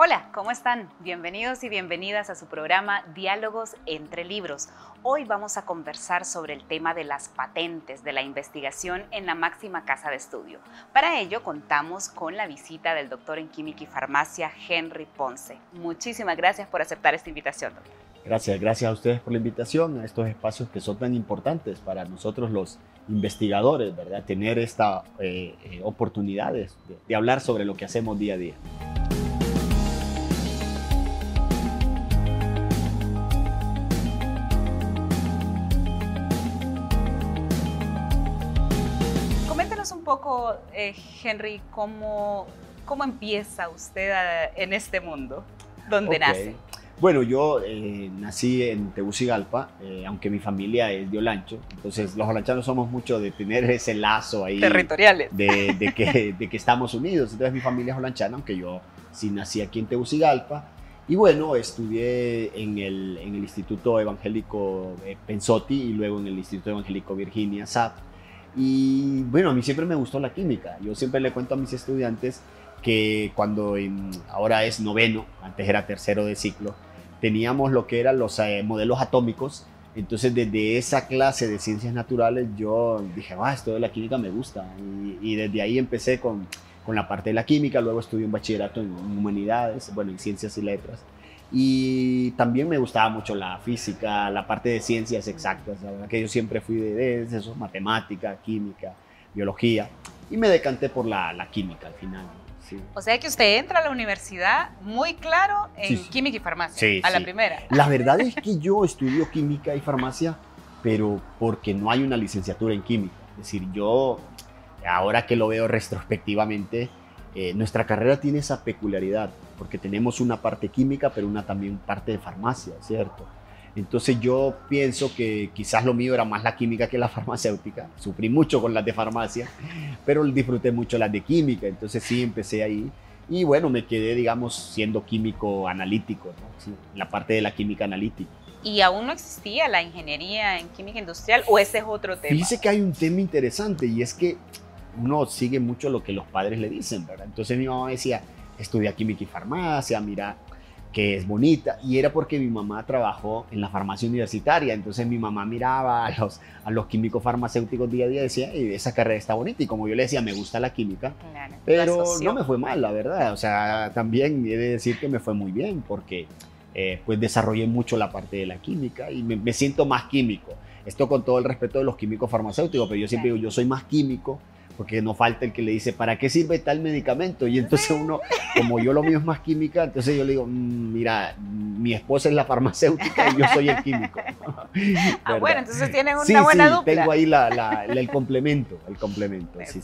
Hola, ¿cómo están? Bienvenidos y bienvenidas a su programa Diálogos entre Libros. Hoy vamos a conversar sobre el tema de las patentes de la investigación en la máxima casa de estudio. Para ello contamos con la visita del doctor en Química y Farmacia, Henry Ponce. Muchísimas gracias por aceptar esta invitación, doctor. Gracias a ustedes por la invitación a estos espacios que son tan importantes para nosotros los investigadores, ¿verdad? Tener esta oportunidades de hablar sobre lo que hacemos día a día. Coméntenos un poco, Henry, ¿cómo empieza usted en este mundo? ¿Dónde nace? Bueno, yo nací en Tegucigalpa, aunque mi familia es de Olancho, entonces los olanchanos somos mucho de tener ese lazo ahí territoriales de que estamos unidos. Entonces mi familia es olanchana, aunque yo sí nací aquí en Tegucigalpa. Y bueno, estudié en el Instituto Evangélico Pensotti y luego en el Instituto Evangélico Virginia SAP. Y bueno, a mí siempre me gustó la química. Yo siempre le cuento a mis estudiantes que cuando ahora es noveno, antes era tercero de ciclo, teníamos lo que eran los modelos atómicos. Entonces desde esa clase de ciencias naturales yo dije, esto de la química me gusta. Y desde ahí empecé con la parte de la química, luego estudié un bachillerato en humanidades, bueno, en ciencias y letras. Y también me gustaba mucho la física, la parte de ciencias exactas. La verdad que yo siempre fui de eso, matemática, química, biología. Y me decanté por la química al final. Sí. O sea que usted entra a la universidad muy claro en química y farmacia, a la primera. La verdad es que yo estudio química y farmacia, pero porque no hay una licenciatura en química. Es decir, yo, ahora que lo veo retrospectivamente, nuestra carrera tiene esa peculiaridad, porque tenemos una parte química, pero también parte de farmacia, ¿cierto? Entonces yo pienso que quizás lo mío era más la química que la farmacéutica. Sufrí mucho con las de farmacia, pero disfruté mucho las de química. Entonces sí, empecé ahí. Y bueno, me quedé, digamos, siendo químico analítico, ¿no? Sí, la parte de la química analítica. ¿Y aún no existía la ingeniería en química industrial o ese es otro tema? Fíjese que hay un tema interesante y es que uno sigue mucho lo que los padres le dicen, ¿verdad? Entonces mi mamá decía, estudia química y farmacia, mira que es bonita, y era porque mi mamá trabajó en la farmacia universitaria. Entonces mi mamá miraba a los químicos farmacéuticos día a día y decía, esa carrera está bonita, y como yo le decía, me gusta la química, claro, pero no me fue mal, la verdad. O sea, también he de decir que me fue muy bien porque pues desarrollé mucho la parte de la química y me siento más químico. Esto con todo el respeto de los químicos farmacéuticos, pero yo siempre digo, yo soy más químico, porque no falta el que le dice, ¿para qué sirve tal medicamento? Y entonces uno, como yo lo mío es más química, entonces yo le digo, mira, mi esposa es la farmacéutica y yo soy el químico. Bueno, entonces tienen una buena dupla. Tengo ahí el complemento, sí.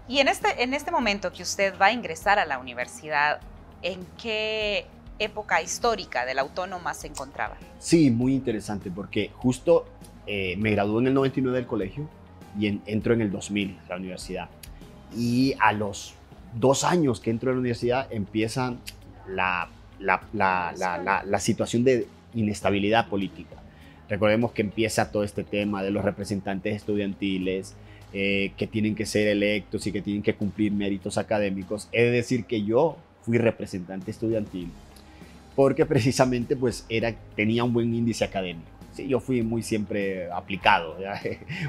Y en este momento que usted va a ingresar a la universidad, ¿en qué época histórica de la Autónoma se encontraba? Sí, muy interesante, porque justo me gradué en el 99 del colegio, y entro en el 2000 a la universidad. Y a los 2 años que entro a la universidad empieza la situación de inestabilidad política. Recordemos que empieza todo este tema de los representantes estudiantiles que tienen que ser electos y que tienen que cumplir méritos académicos. He de decir que yo fui representante estudiantil porque precisamente pues tenía un buen índice académico. Sí, yo fui muy siempre aplicado, ¿ya?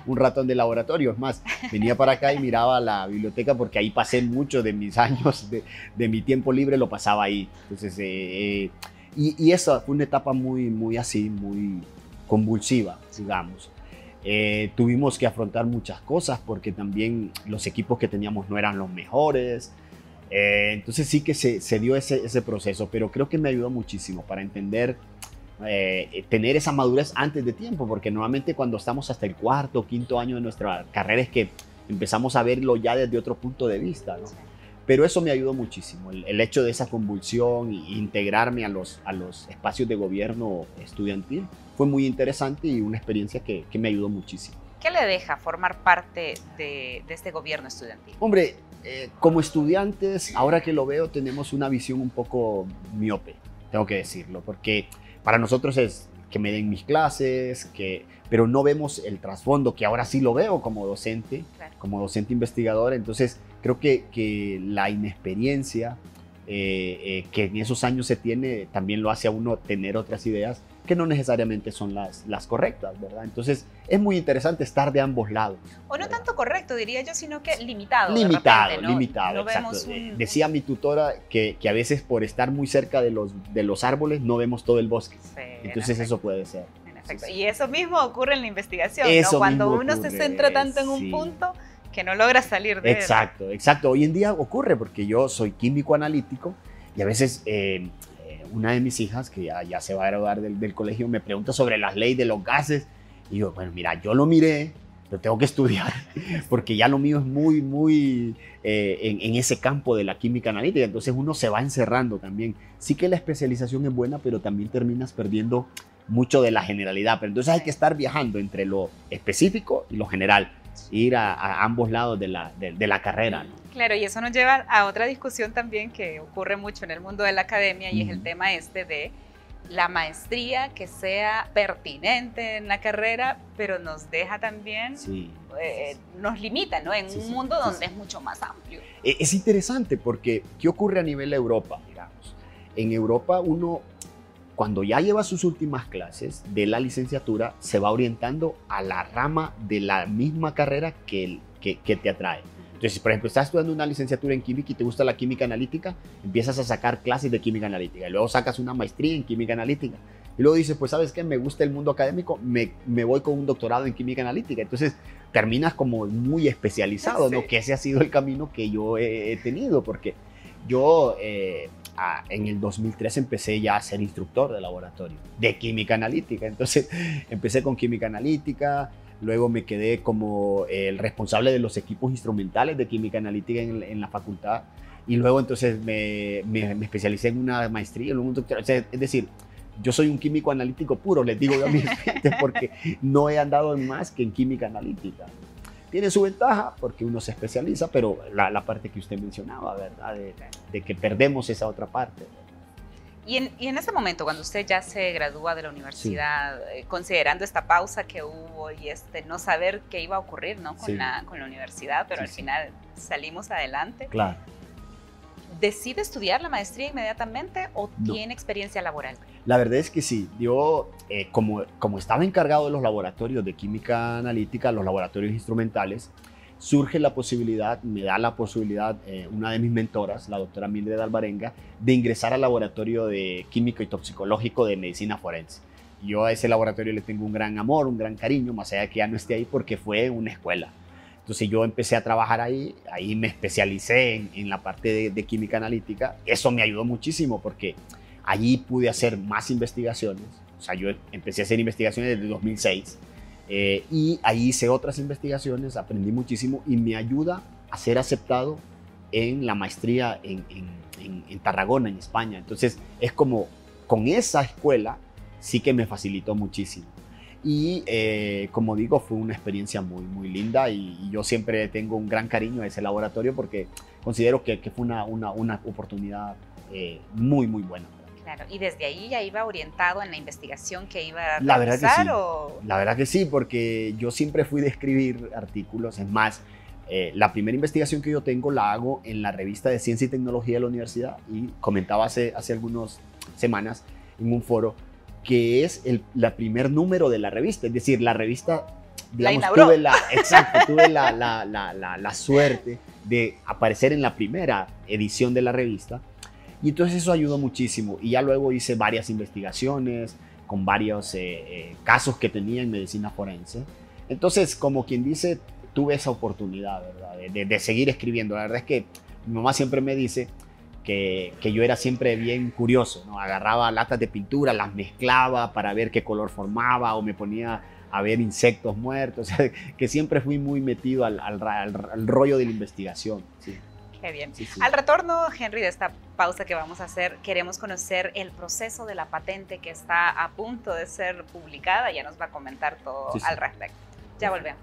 Un ratón de laboratorio. Es más, venía para acá y miraba la biblioteca porque ahí pasé mucho de mis años, de mi tiempo libre lo pasaba ahí. Entonces, y esa fue una etapa muy así, muy convulsiva, digamos. Tuvimos que afrontar muchas cosas porque también los equipos que teníamos no eran los mejores. Entonces sí que se dio ese proceso, pero creo que me ayudó muchísimo para entender tener esa madurez antes de tiempo, porque normalmente cuando estamos hasta el 4º o 5º año de nuestra carrera es que empezamos a verlo ya desde otro punto de vista, ¿no? Pero eso me ayudó muchísimo, el hecho de esa convulsión e integrarme a los espacios de gobierno estudiantil fue muy interesante y una experiencia que me ayudó muchísimo. ¿Qué le deja formar parte de este gobierno estudiantil? Hombre, como estudiantes, ahora que lo veo, tenemos una visión un poco miope, tengo que decirlo, porque para nosotros es que me den mis clases, pero no vemos el trasfondo, que ahora sí lo veo como docente, claro, como docente investigador. Entonces creo que la inexperiencia que en esos años se tiene, también lo hace a uno tener otras ideas que no necesariamente son las correctas, ¿verdad? Entonces es muy interesante estar de ambos lados. O no tanto correcto, diría yo, sino que limitado. Limitado, de repente, ¿no? limitado, no exacto. Vemos Decía mi tutora que a veces por estar muy cerca de los árboles no vemos todo el bosque. Sí, entonces eso puede ser. En efecto. Sí, sí. Y eso mismo ocurre en la investigación, Eso ¿no? Cuando mismo uno ocurre, se centra tanto en un sí. punto que no logra salir de él. Exacto, exacto. Hoy en día ocurre porque yo soy químico analítico y a veces una de mis hijas, que ya se va a graduar del colegio, me pregunta sobre las leyes de los gases. Y yo, bueno, mira, yo lo miré, lo tengo que estudiar, porque ya lo mío es muy en ese campo de la química analítica. Entonces uno se va encerrando también. Sí que la especialización es buena, pero también terminas perdiendo mucho de la generalidad. Pero entonces hay que estar viajando entre lo específico y lo general, ir a ambos lados de la carrera, ¿no? Claro, y eso nos lleva a otra discusión también que ocurre mucho en el mundo de la academia, y es el tema de la maestría que sea pertinente en la carrera, pero nos deja también, nos limita, ¿no? En un mundo donde es mucho más amplio. Es interesante porque, ¿qué ocurre a nivel de Europa? Digamos, en Europa uno, cuando ya lleva sus últimas clases de la licenciatura, se va orientando a la rama de la misma carrera que te atrae. Entonces, por ejemplo, estás estudiando una licenciatura en química y te gusta la química analítica, empiezas a sacar clases de química analítica y luego sacas una maestría en química analítica. Y luego dices, pues, ¿sabes qué? Me gusta el mundo académico, me voy con un doctorado en química analítica. Entonces, terminas como muy especializado, ¿no? Que ese ha sido el camino que yo he tenido, porque yo en el 2003 empecé ya a ser instructor de laboratorio de química analítica. Entonces, empecé con química analítica. Luego me quedé como el responsable de los equipos instrumentales de química analítica en la facultad. Y luego entonces me especialicé en una maestría, en un doctorado. O sea, es decir, yo soy un químico analítico puro, les digo yo a mis estudiantes, porque no he andado en más que en química analítica. Tiene su ventaja porque uno se especializa, pero la parte que usted mencionaba, ¿verdad? De que perdemos esa otra parte. Y en ese momento, cuando usted ya se gradúa de la universidad, considerando esta pausa que hubo y no saber qué iba a ocurrir, ¿no? con la universidad, pero al final salimos adelante. Claro. ¿Decide estudiar la maestría inmediatamente o tiene experiencia laboral? La verdad es que sí. Yo, como estaba encargado de los laboratorios de química analítica, los laboratorios instrumentales, surge la posibilidad, me da la posibilidad una de mis mentoras, la doctora Mildred Alvarenga, de ingresar al laboratorio de químico y toxicológico de medicina forense. Yo a ese laboratorio le tengo un gran amor, un gran cariño, más allá de que ya no esté ahí, porque fue una escuela. Entonces yo empecé a trabajar ahí me especialicé en la parte de química analítica. Eso me ayudó muchísimo porque allí pude hacer más investigaciones. O sea, yo empecé a hacer investigaciones desde 2006 y ahí hice otras investigaciones, aprendí muchísimo y me ayuda a ser aceptado en la maestría en Tarragona, en España. Entonces es como con esa escuela sí que me facilitó muchísimo. Y como digo, fue una experiencia muy linda y yo siempre tengo un gran cariño a ese laboratorio porque considero que fue una oportunidad muy buena. Claro, y desde ahí ya iba orientado en la investigación que iba a realizar. La verdad que sí, la verdad que sí, porque yo siempre fui de escribir artículos. Es más, la primera investigación que yo tengo la hago en la revista de Ciencia y Tecnología de la universidad y comentaba hace algunas semanas en un foro que es la primer número de la revista, es decir, la revista, digamos, tuve la suerte de aparecer en la primera edición de la revista y entonces eso ayudó muchísimo y ya luego hice varias investigaciones con varios casos que tenía en medicina forense. Entonces, como quien dice, tuve esa oportunidad, ¿verdad? De seguir escribiendo. La verdad es que mi mamá siempre me dice que yo era siempre bien curioso, ¿no? Agarraba latas de pintura, las mezclaba para ver qué color formaba o me ponía a ver insectos muertos, o sea, que siempre fui muy metido al rollo de la investigación. Sí. Qué bien. Sí, sí. Al retorno, Henry, de esta pausa que vamos a hacer, queremos conocer el proceso de la patente que está a punto de ser publicada. Ya nos va a comentar todo al respecto. Ya volvemos.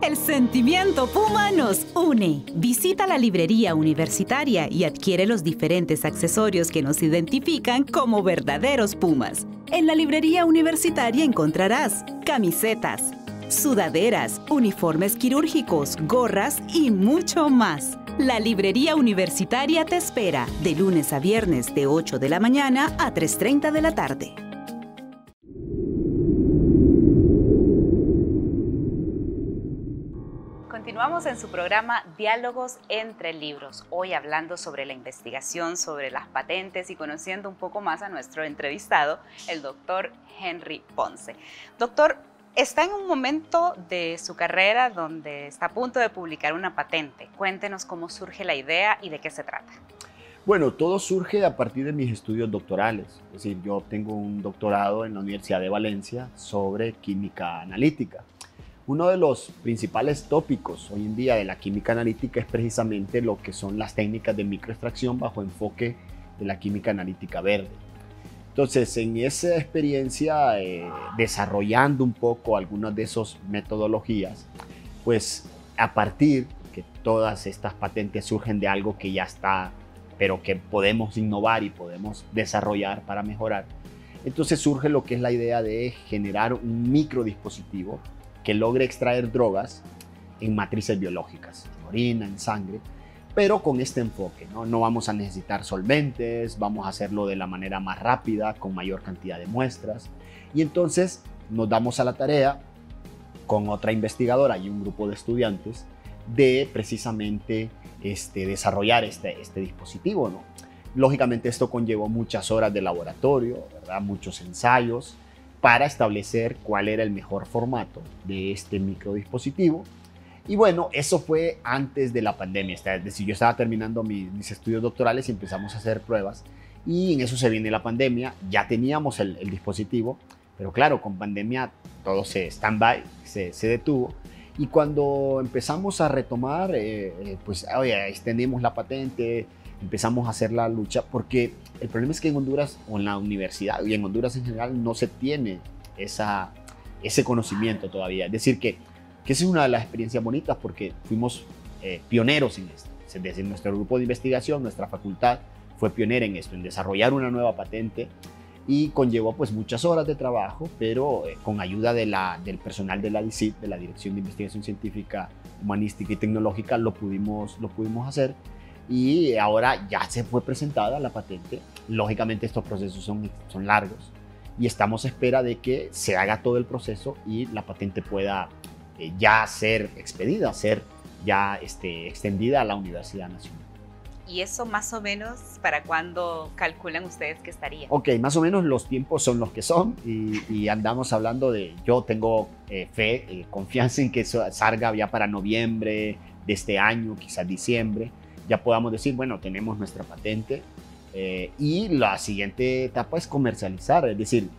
El sentimiento Puma nos une. Visita la librería universitaria y adquiere los diferentes accesorios que nos identifican como verdaderos Pumas. En la librería universitaria encontrarás camisetas, sudaderas, uniformes quirúrgicos, gorras y mucho más. La librería universitaria te espera de lunes a viernes de 8 de la mañana a 3:30 de la tarde. Continuamos en su programa Diálogos entre Libros, hoy hablando sobre la investigación, sobre las patentes y conociendo un poco más a nuestro entrevistado, el doctor Henry Ponce. Doctor, está en un momento de su carrera donde está a punto de publicar una patente. Cuéntenos cómo surge la idea y de qué se trata. Bueno, todo surge a partir de mis estudios doctorales. Es decir, yo tengo un doctorado en la Universidad de Valencia sobre química analítica. Uno de los principales tópicos hoy en día de la química analítica es precisamente lo que son las técnicas de microextracción bajo enfoque de la química analítica verde. Entonces, en esa experiencia, desarrollando un poco algunas de esas metodologías, pues a partir que todas estas patentes surgen de algo que ya está, pero que podemos innovar y podemos desarrollar para mejorar, entonces surge lo que es la idea de generar un microdispositivo que logre extraer drogas en matrices biológicas, en orina, en sangre, pero con este enfoque, ¿no? No vamos a necesitar solventes, vamos a hacerlo de la manera más rápida, con mayor cantidad de muestras. Y entonces nos damos a la tarea, con otra investigadora y un grupo de estudiantes, de precisamente desarrollar este dispositivo, ¿no? Lógicamente esto conllevó muchas horas de laboratorio, ¿verdad? Muchos ensayos, para establecer cuál era el mejor formato de este microdispositivo. Y bueno, eso fue antes de la pandemia, es decir, yo estaba terminando mis estudios doctorales y empezamos a hacer pruebas, y en eso se viene la pandemia. Ya teníamos el dispositivo, pero claro, con pandemia todo se stand-by, se detuvo, y cuando empezamos a retomar, pues oye, extendimos la patente, empezamos a hacer la lucha, porque el problema es que en Honduras, o en la universidad, y en Honduras en general, no se tiene ese conocimiento todavía. Es decir, que esa es una de las experiencias bonitas, porque fuimos pioneros en esto. Es decir, nuestro grupo de investigación, nuestra facultad, fue pionera en esto, en desarrollar una nueva patente, y conllevó pues muchas horas de trabajo, pero con ayuda del personal de la DICIT, de la Dirección de Investigación Científica, Humanística y Tecnológica, lo pudimos hacer. Y ahora ya se fue presentada la patente. Lógicamente estos procesos son largos, y estamos a espera de que se haga todo el proceso y la patente pueda ya ser expedida, ser ya extendida a la Universidad Nacional. ¿Y eso más o menos para cuándo calculan ustedes que estaría? Ok, más o menos los tiempos son los que son, y andamos hablando yo tengo fe, confianza en que salga ya para noviembre de este año, quizás diciembre. Ya podamos decir, bueno, tenemos nuestra patente, y la siguiente etapa es comercializar. Es decir,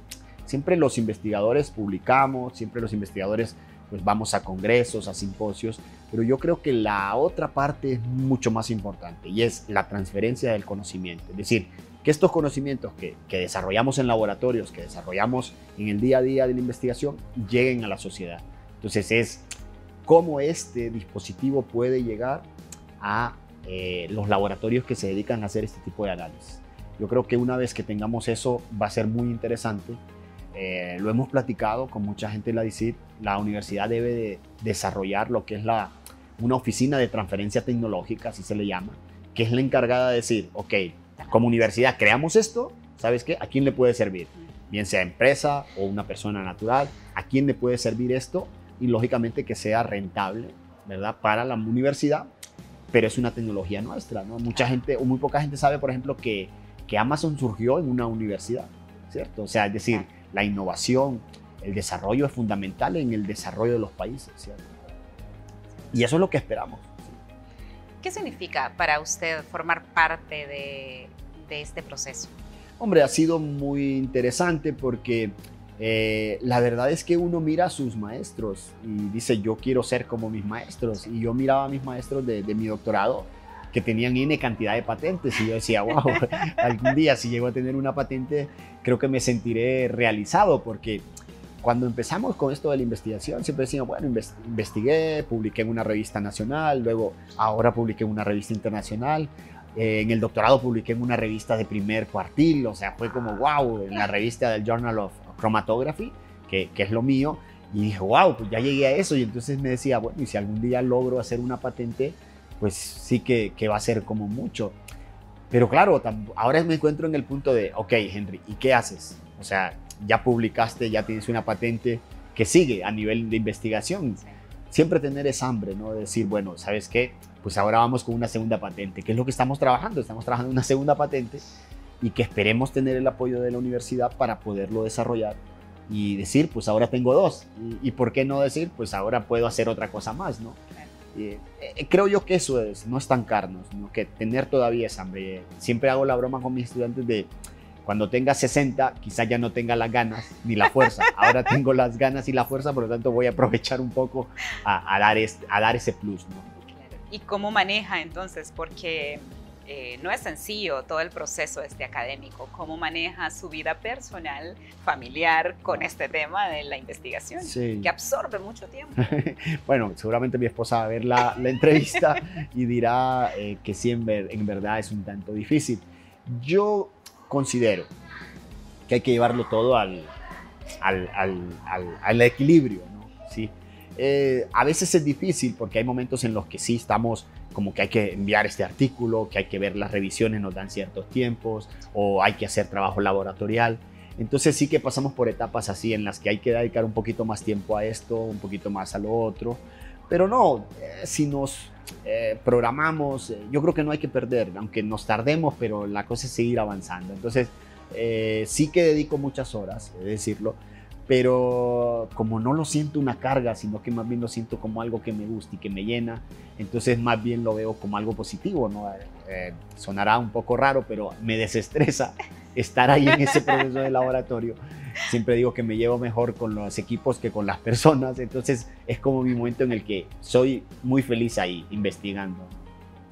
siempre los investigadores publicamos, siempre los investigadores pues vamos a congresos, a simposios, pero yo creo que la otra parte es mucho más importante, y es la transferencia del conocimiento. Es decir, que estos conocimientos que desarrollamos en laboratorios, que desarrollamos en el día a día de la investigación, lleguen a la sociedad. Entonces es cómo este dispositivo puede llegar a los laboratorios que se dedican a hacer este tipo de análisis. Yo creo que una vez que tengamos eso va a ser muy interesante. Lo hemos platicado con mucha gente de la DICIT. La universidad debe de desarrollar lo que es una oficina de transferencia tecnológica, así se le llama, que es la encargada de decir, ok, como universidad creamos esto, ¿sabes qué? ¿A quién le puede servir? Bien sea empresa o una persona natural, ¿a quién le puede servir esto? Y lógicamente que sea rentable, ¿verdad? Para la universidad, pero es una tecnología nuestra, ¿no? Mucha gente o muy poca gente sabe, por ejemplo, que Amazon surgió en una universidad, ¿cierto? O sea, es decir, la innovación, el desarrollo es fundamental en el desarrollo de los países, ¿cierto? Y eso es lo que esperamos. ¿Sí? ¿Qué significa para usted formar parte de este proceso? Hombre, ha sido muy interesante porque la verdad es que uno mira a sus maestros y dice, yo quiero ser como mis maestros. Y yo miraba a mis maestros de mi doctorado que tenían N cantidad de patentes, y yo decía, wow, algún día si llego a tener una patente, creo que me sentiré realizado, porque cuando empezamos con esto de la investigación, siempre decíamos, bueno, investigué, publiqué en una revista nacional, luego ahora publiqué en una revista internacional, en el doctorado publiqué en una revista de primer cuartil, o sea, fue como wow, en la revista del Journal of Chromatography, que es lo mío, y dije, wow, pues ya llegué a eso, y entonces me decía, bueno, y si algún día logro hacer una patente, pues sí que va a ser como mucho. Pero claro, ahora me encuentro en el punto de, ok, Henry, ¿y qué haces? O sea, ya publicaste, ya tienes una patente que sigue a nivel de investigación. Sí. Siempre tener esa hambre, ¿no? De decir, bueno, ¿sabes qué? Pues ahora vamos con una segunda patente, que es lo que estamos trabajando. Estamos trabajando en una segunda patente y que esperemos tener el apoyo de la universidad para poderlo desarrollar y decir, pues ahora tengo dos. Y ¿por qué no decir, pues ahora puedo hacer otra cosa más, ¿no? Creo yo que eso es, no estancarnos, ¿no? Que tener todavía esa hambre. Siempre hago la broma con mis estudiantes de cuando tenga 60, quizás ya no tenga las ganas ni la fuerza. Ahora tengo las ganas y la fuerza, por lo tanto voy a aprovechar un poco a dar ese plus, ¿no? ¿Y cómo maneja entonces? Porque no es sencillo todo el proceso académico. ¿Cómo maneja su vida personal, familiar con este tema de la investigación? Sí. Que absorbe mucho tiempo. Bueno, seguramente mi esposa va a ver la entrevista y dirá que sí, en verdad es un tanto difícil. Yo considero que hay que llevarlo todo al equilibrio, ¿no? ¿Sí? A veces es difícil porque hay momentos en los que sí estamos como que hay que enviar este artículo, que hay que ver las revisiones, nos dan ciertos tiempos, o hay que hacer trabajo laboratorial. Entonces sí que pasamos por etapas así en las que hay que dedicar un poquito más tiempo a esto, un poquito más a lo otro. Pero no, si nos programamos, yo creo que no hay que perder, aunque nos tardemos, pero la cosa es seguir avanzando. Entonces sí que dedico muchas horas, he de decirlo, pero como no lo siento una carga, sino que más bien lo siento como algo que me gusta y que me llena, entonces más bien lo veo como algo positivo, ¿no? Sonará un poco raro, pero me desestresa estar ahí en ese proceso de laboratorio. Siempre digo que me llevo mejor con los equipos que con las personas, entonces es como mi momento en el que soy muy feliz ahí investigando.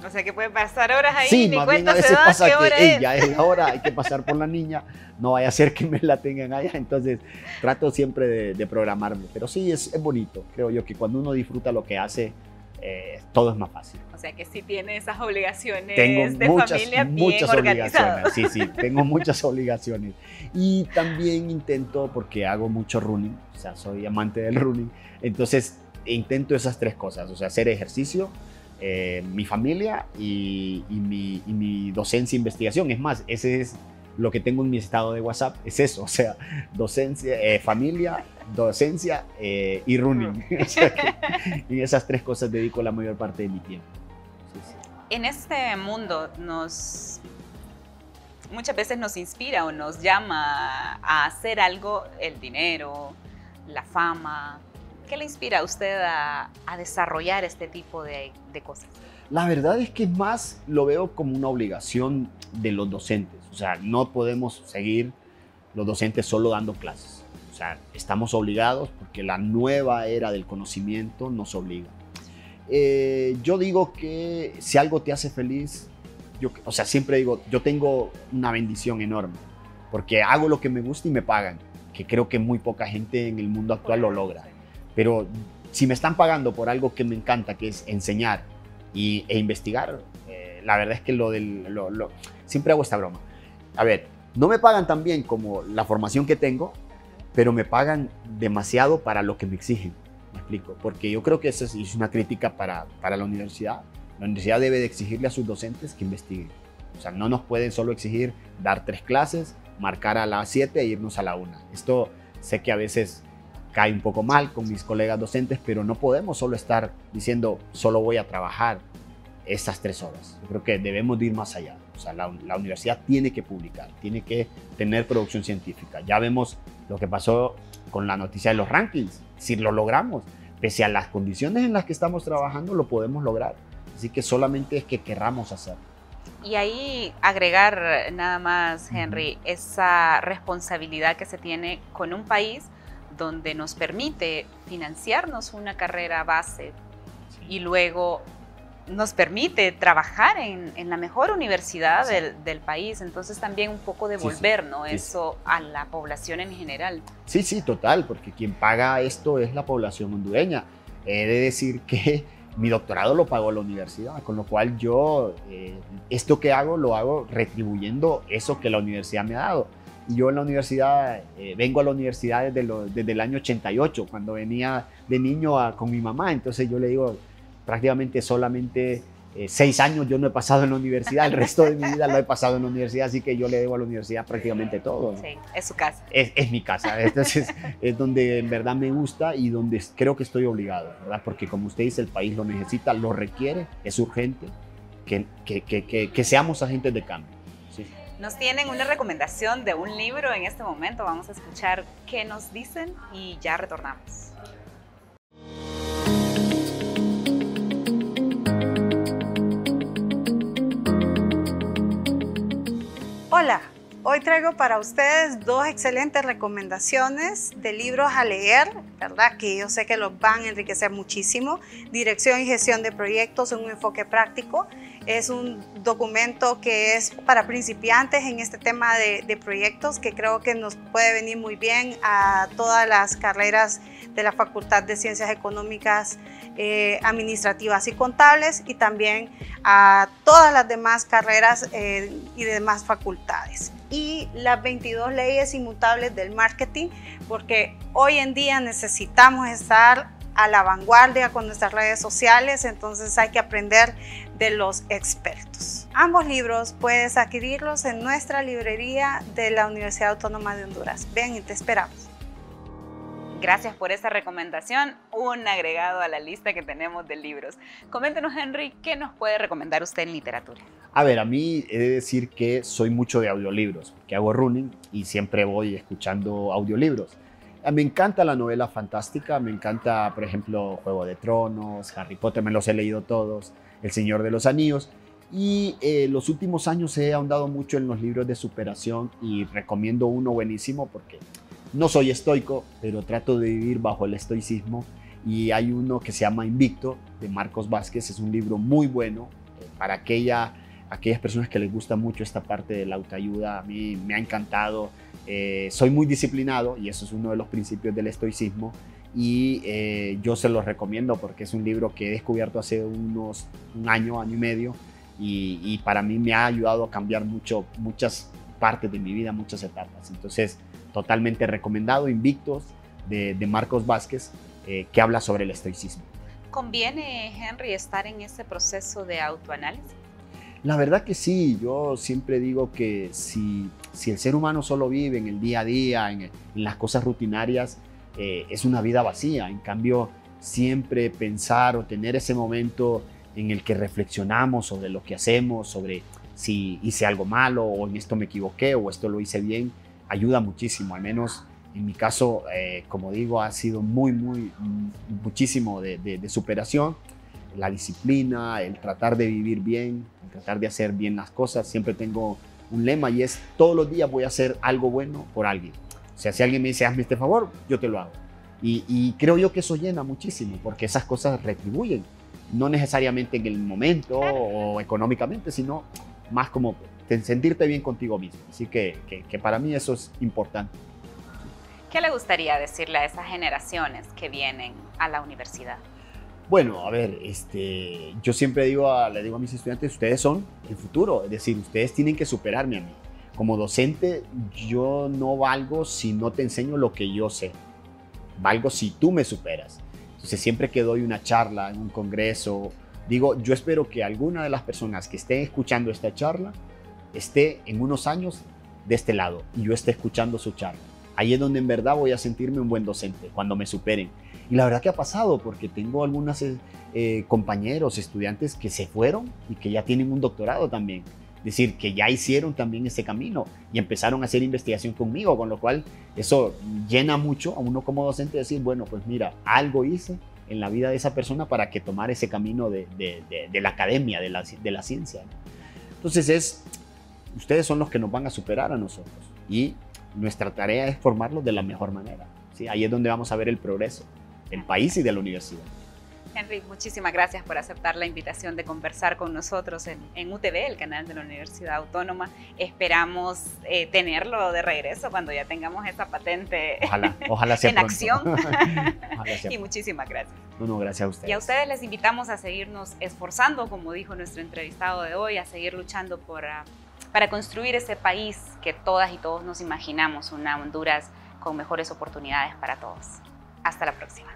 O sea que puede pasar horas ahí, sí, ni más cuenta bien a se veces da pasa qué hora que es. ya es la hora, hay que pasar por la niña, no vaya a ser que me la tengan allá, entonces trato siempre de programarme, pero sí es bonito, creo yo que cuando uno disfruta lo que hace, todo es más fácil. O sea que sí tiene esas obligaciones tengo de familia bien muchas organizadas. obligaciones, sí, tengo muchas obligaciones y también intento, porque hago mucho running, o sea, soy amante del running, entonces intento esas tres cosas, o sea, hacer ejercicio, mi familia y mi docencia e investigación. Es más, ese es lo que tengo en mi estado de WhatsApp, es eso, o sea, docencia, familia, docencia y running. O sea que en esas tres cosas dedico la mayor parte de mi tiempo. Sí, sí. En este mundo muchas veces nos inspira o nos llama a hacer algo el dinero, la fama. ¿Qué le inspira a usted a desarrollar este tipo de cosas? La verdad es que más lo veo como una obligación de los docentes. O sea, no podemos seguir los docentes solo dando clases. O sea, estamos obligados porque la nueva era del conocimiento nos obliga. Yo digo que si algo te hace feliz, o sea, siempre digo, yo tengo una bendición enorme porque hago lo que me gusta y me pagan, que creo que muy poca gente en el mundo actual lo logra. Pero si me están pagando por algo que me encanta, que es enseñar e investigar, la verdad es que siempre hago esta broma. A ver, no me pagan tan bien como la formación que tengo, pero me pagan demasiado para lo que me exigen. ¿Me explico? Porque yo creo que esa es una crítica para la universidad. La universidad debe de exigirle a sus docentes que investiguen. O sea, no nos pueden solo exigir dar 3 clases, marcar a las 7 e irnos a la 1. Esto sé que a veces cae un poco mal con mis colegas docentes, pero no podemos solo estar diciendo solo voy a trabajar estas 3 horas. Yo creo que debemos de ir más allá. O sea, la universidad tiene que publicar, tiene que tener producción científica. Ya vemos lo que pasó con la noticia de los rankings. Si lo logramos, pese a las condiciones en las que estamos trabajando, lo podemos lograr. Así que solamente es que querramos hacerlo. Y ahí agregar nada más, Henry, esa responsabilidad que se tiene con un país donde nos permite financiarnos una carrera base y luego nos permite trabajar en la mejor universidad del país. Entonces también un poco devolver, ¿no? Eso a la población en general. Sí, sí, total, porque quien paga esto es la población hondureña. He de decir que mi doctorado lo pagó la universidad, con lo cual yo esto que hago lo hago retribuyendo eso que la universidad me ha dado. Y yo en la universidad, vengo a la universidad desde el año 88, cuando venía de niño con mi mamá. Entonces yo le digo, prácticamente solamente 6 años yo no he pasado en la universidad, el resto de mi vida lo he pasado en la universidad, así que yo le debo a la universidad prácticamente todo, ¿no? Sí, es su casa. Es mi casa, entonces es donde en verdad me gusta y donde creo que estoy obligado, ¿verdad? Porque como usted dice, el país lo necesita, lo requiere, es urgente que seamos agentes de cambio. Sí. Nos tienen una recomendación de un libro en este momento, vamos a escuchar qué nos dicen y ya retornamos. Hola, hoy traigo para ustedes 2 excelentes recomendaciones de libros a leer, ¿verdad? Que yo sé que los van a enriquecer muchísimo. Dirección y gestión de proyectos en un enfoque práctico. Es un documento que es para principiantes en este tema de proyectos, que creo que nos puede venir muy bien a todas las carreras de la Facultad de Ciencias Económicas, Administrativas y Contables, y también a todas las demás carreras y demás facultades. Y las 22 leyes inmutables del marketing, porque hoy en día necesitamos estar a la vanguardia con nuestras redes sociales, entonces hay que aprender de los expertos. Ambos libros puedes adquirirlos en nuestra librería de la Universidad Autónoma de Honduras. Ven y te esperamos. Gracias por esta recomendación, un agregado a la lista que tenemos de libros. Coméntenos, Henry, ¿qué nos puede recomendar usted en literatura? A ver, a mí he de decir que soy mucho de audiolibros, que hago running y siempre voy escuchando audiolibros. Me encanta la novela fantástica, me encanta, por ejemplo, Juego de Tronos, Harry Potter, me los he leído todos, El Señor de los Anillos, y los últimos años he ahondado mucho en los libros de superación y recomiendo uno buenísimo porque no soy estoico, pero trato de vivir bajo el estoicismo, y hay uno que se llama Invicto, de Marcos Vázquez. Es un libro muy bueno para aquellas personas que les gusta mucho esta parte de la autoayuda. A mí me ha encantado. Soy muy disciplinado y eso es uno de los principios del estoicismo, y yo se los recomiendo porque es un libro que he descubierto hace un año y medio, y para mí me ha ayudado a cambiar muchas partes de mi vida, muchas etapas. Entonces, totalmente recomendado, Invictos, de Marcos Vázquez, que habla sobre el estoicismo. ¿Conviene, Henry, estar en ese proceso de autoanálisis? La verdad que sí. Yo siempre digo que si el ser humano solo vive en el día a día, en las cosas rutinarias, es una vida vacía. En cambio, siempre pensar o tener ese momento en el que reflexionamos sobre lo que hacemos, sobre si hice algo malo o en esto me equivoqué o esto lo hice bien, ayuda muchísimo. Al menos en mi caso, como digo, ha sido muchísimo de superación. La disciplina, el tratar de vivir bien, el tratar de hacer bien las cosas. Siempre tengo un lema y es: todos los días voy a hacer algo bueno por alguien. O sea, si alguien me dice hazme este favor, yo te lo hago. Y creo yo que eso llena muchísimo, porque esas cosas retribuyen, no necesariamente en el momento o económicamente, sino más como sentirte bien contigo mismo. Así que para mí eso es importante. ¿Qué le gustaría decirle a esas generaciones que vienen a la universidad? Bueno, a ver, yo siempre le digo a mis estudiantes: ustedes son el futuro, es decir, ustedes tienen que superarme a mí. Como docente, yo no valgo si no te enseño lo que yo sé, valgo si tú me superas. Entonces, siempre que doy una charla en un congreso, digo, yo espero que alguna de las personas que estén escuchando esta charla esté en unos años de este lado y yo esté escuchando su charla. Ahí es donde en verdad voy a sentirme un buen docente, cuando me superen. Y la verdad que ha pasado, porque tengo algunos compañeros, estudiantes que se fueron y que ya tienen un doctorado también. Es decir, que ya hicieron también ese camino y empezaron a hacer investigación conmigo, con lo cual eso llena mucho a uno como docente, decir, bueno, pues mira, algo hice en la vida de esa persona para que tomara ese camino de la academia, de la ciencia. Entonces ustedes son los que nos van a superar a nosotros y nuestra tarea es formarlos de la mejor manera, ¿sí? Ahí es donde vamos a ver el progreso del país y de la universidad. Henry, muchísimas gracias por aceptar la invitación de conversar con nosotros en UTV, el canal de la Universidad Autónoma. Esperamos tenerlo de regreso cuando ya tengamos esa patente ojalá sea en pronto. acción. Ojalá sea Y muchísimas gracias. No, gracias a ustedes. Y a ustedes les invitamos a seguirnos esforzando, como dijo nuestro entrevistado de hoy, a seguir luchando para construir ese país que todas y todos nos imaginamos, una Honduras con mejores oportunidades para todos. Hasta la próxima.